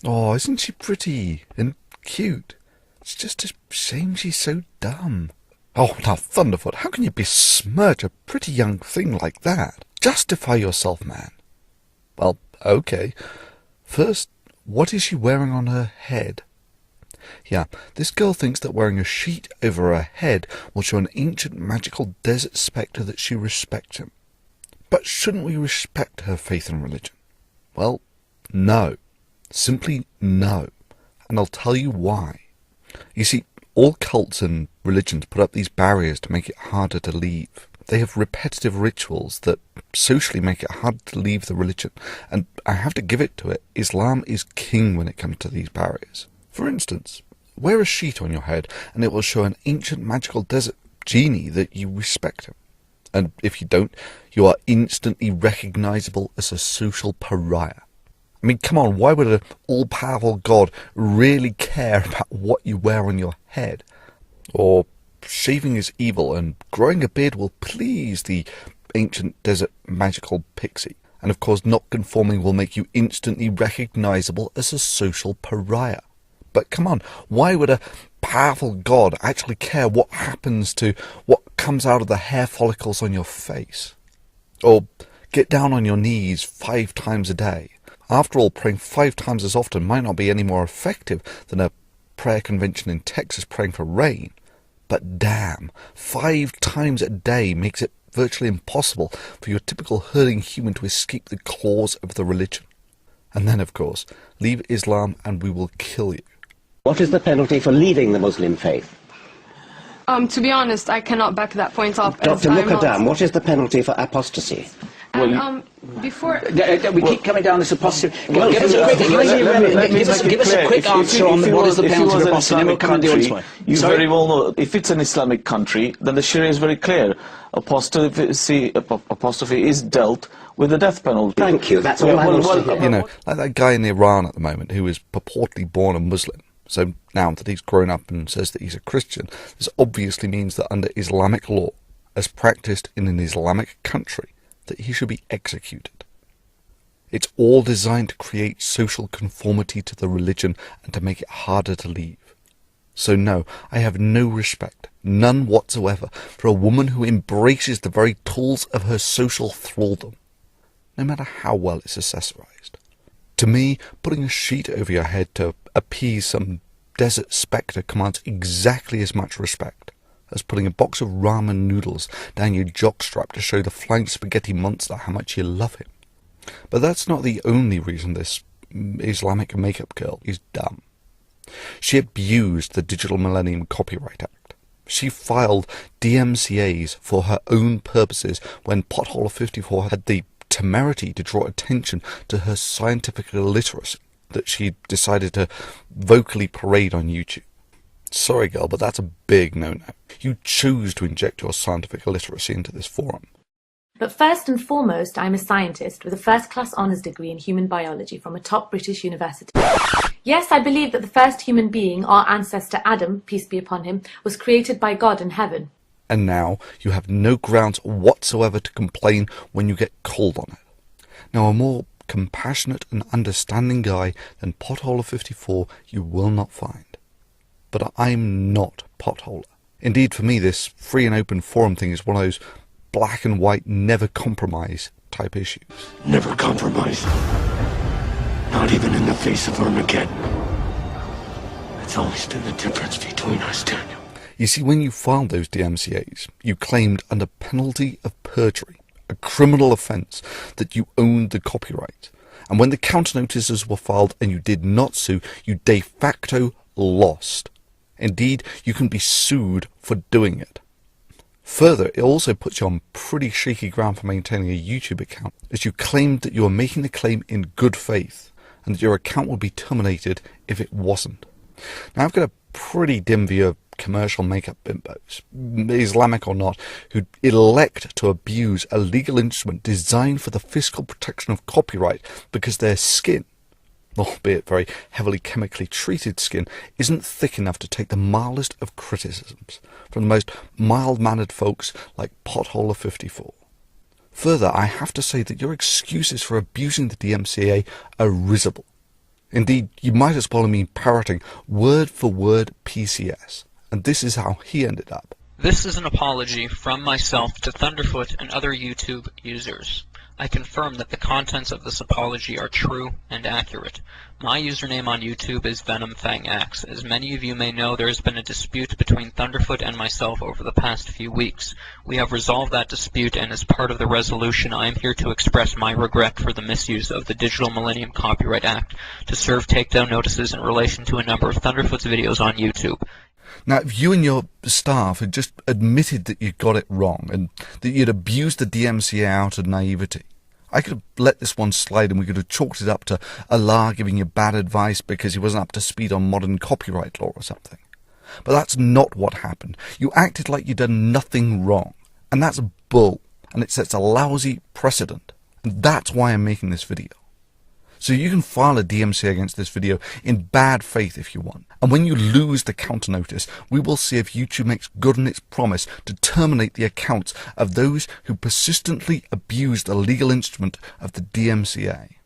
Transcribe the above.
Oh, isn't she pretty and cute? It's just a shame she's so dumb. Oh, now, Thunderfoot, how can you besmirch a pretty young thing like that? Justify yourself, man. Well, okay. First, what is she wearing on her head? Yeah, this girl thinks that wearing a sheet over her head will show an ancient magical desert spectre that she respects him. But shouldn't we respect her faith and religion? Well, no. Simply no. And I'll tell you why. You see, all cults and religions put up these barriers to make it harder to leave. They have repetitive rituals that socially make it hard to leave the religion, and I have to give it to it, Islam is king when it comes to these barriers. For instance, wear a sheet on your head and it will show an ancient magical desert genie that you respect him. And if you don't, you are instantly recognizable as a social pariah. I mean, come on, why would an all-powerful God really care about what you wear on your head? Or shaving is evil and growing a beard will please the ancient desert magical pixie. And of course, not conforming will make you instantly recognizable as a social pariah. But come on, why would a powerful God actually care what happens to what comes out of the hair follicles on your face? Or get down on your knees 5 times a day. After all, praying 5 times as often might not be any more effective than a prayer convention in Texas praying for rain. But damn, 5 times a day makes it virtually impossible for your typical herding human to escape the claws of the religion. And then, of course, leave Islam and we will kill you. What is the penalty for leaving the Muslim faith? To be honest, I cannot back that point up. Dr. Mukadam, what is the penalty for apostasy? And, before... We keep coming down this apostasy. Well, Give us a quick answer on what is the penalty for apostasy, and then we'll come and do it. You very well know, if it's an Islamic country, then the Sharia is very clear. Apostasy is dealt with the death penalty. Thank you, that's all I want to hear. You know, like that guy in Iran at the moment who is purportedly born a Muslim. So now that he's grown up and says that he's a Christian, this obviously means that under Islamic law, as practiced in an Islamic country, that he should be executed. It's all designed to create social conformity to the religion and to make it harder to leave. So no, I have no respect, none whatsoever, for a woman who embraces the very tools of her social thraldom, no matter how well it's accessorized. To me, putting a sheet over your head to appease some desert spectre commands exactly as much respect as putting a box of ramen noodles down your jockstrap to show the flying spaghetti monster how much you love him. But that's not the only reason this Islamic makeup girl is dumb. She abused the Digital Millennium Copyright Act. She filed DMCAs for her own purposes when Potholer 54 had the temerity to draw attention to her scientific illiteracy that she decided to vocally parade on YouTube. Sorry, girl, but that's a big no-no. You choose to inject your scientific illiteracy into this forum. But first and foremost, I'm a scientist with a first-class honours degree in human biology from a top British university. Yes, I believe that the first human being, our ancestor Adam, peace be upon him, was created by God in heaven. And now you have no grounds whatsoever to complain when you get called on it. Now, a more compassionate and understanding guy than Potholer 54 you will not find. But I'm not Potholer. Indeed, for me, this free and open forum thing is one of those black and white, never compromise type issues. Never compromise. Not even in the face of Armageddon. That's always been the difference between us, Daniel. You see, when you filed those DMCAs, you claimed under penalty of perjury, a criminal offence, that you owned the copyright. And when the counter notices were filed and you did not sue, you de facto lost. Indeed, you can be sued for doing it. Further, it also puts you on pretty shaky ground for maintaining a YouTube account, as you claimed that you were making the claim in good faith, and that your account would be terminated if it wasn't. Now, I've got a pretty dim view of commercial makeup bimbos, Islamic or not, who elect to abuse a legal instrument designed for the physical protection of copyright because their skin, albeit very heavily chemically treated skin, isn't thick enough to take the mildest of criticisms from the most mild-mannered folks like Potholer 54. Further, I have to say that your excuses for abusing the DMCA are risible. Indeed, you might as well have been parroting word for word PCS, and this is how he ended up. This is an apology from myself to Thunderfoot and other YouTube users. I confirm that the contents of this apology are true and accurate. My username on YouTube is VenomFangX. As many of you may know, there has been a dispute between Thunderfoot and myself over the past few weeks. We have resolved that dispute, and as part of the resolution, I am here to express my regret for the misuse of the Digital Millennium Copyright Act to serve takedown notices in relation to a number of Thunderfoot's videos on YouTube. Now, if you and your staff had just admitted that you got it wrong and that you'd abused the DMCA out of naivety, I could have let this one slide and we could have chalked it up to Allah giving you bad advice because he wasn't up to speed on modern copyright law or something. But that's not what happened. You acted like you'd done nothing wrong. And that's bull. And it sets a lousy precedent. And that's why I'm making this video. So you can file a DMCA against this video in bad faith if you want. And when you lose the counter notice, we will see if YouTube makes good on its promise to terminate the accounts of those who persistently abuse the legal instrument of the DMCA.